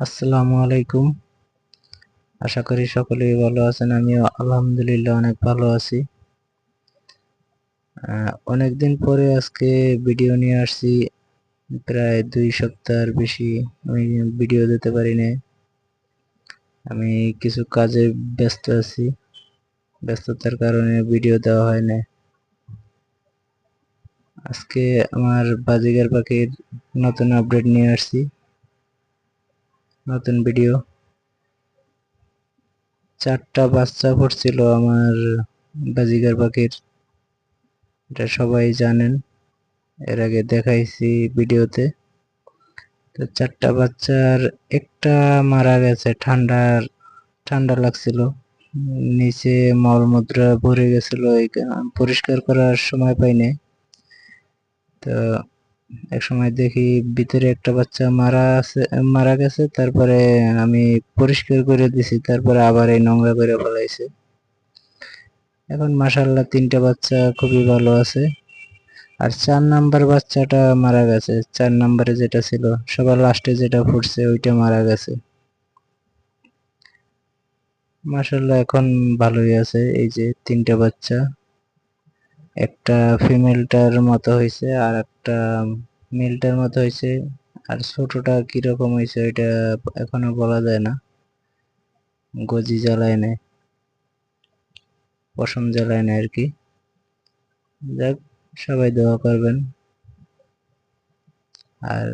আসসালামু আলাইকুম। আশা করি সকলেই ভালো আছেন। আমিও আলহামদুলিল্লাহ অনেক ভালো আছি। অনেকদিন পরে আজকে ভিডিও নিয়ে আসছি। প্রায় 2 সপ্তাহের বেশি আমি ভিডিও দিতে পারি না। আমি কিছু কাজে ব্যস্ত আছি, ব্যস্ততার কারণে ভিডিও দেওয়া হয় না। আজকে আমার বাজিগার পাখির নতুন আপডেট নিয়ে আসছি, নতুন ভিডিও। 4টা বাচ্চা ফুটছিল আমার বাজিগার পাখির, এটা সবাই জানেন, এর আগে দেখাইছি ভিডিওতে। তো 4টা বাচ্চার একটা মারা গেছে, ঠান্ডা লাগছিল, নিচে মলমূত্র ভরে গেছিল, পরিষ্কার করার সময় পাইনি। তো এক সময় দেখি ভিতরে একটা বাচ্চা মারা গেছে, তারপরে আমি পরিষ্কার করে দিছি, তারপরে আবার এই নোংরা করে ফেলাইছে। এখন মাশাআল্লাহ 3টা বাচ্চা খুবই ভালো আছে। আর 4 নাম্বার বাচ্চাটা মারা গেছে, 4 নাম্বারে যেটা ছিল, সবার লাস্টে যেটা ফুটছে ওইটা মারা গেছে। মাশাআল্লাহ এখন ভালোই আছে। এই যে 3টা বাচ্চা, একটা ফিমেলটার মতো হয়েছে আর একটা মেলটার মতো হয়েছে। আর ছোটটা কিরকম হয়েছে ওইটা এখনো বলা যায় না, গজি জ্বালায় নেয়, পশম জ্বালায় নেয় আর কি। যাক, সবাই দোয়া করবেন। আর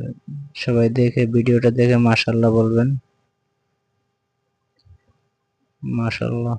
সবাই দেখে ভিডিওটা দেখে মাশাআল্লাহ বলবেন। মাশাআল্লাহ।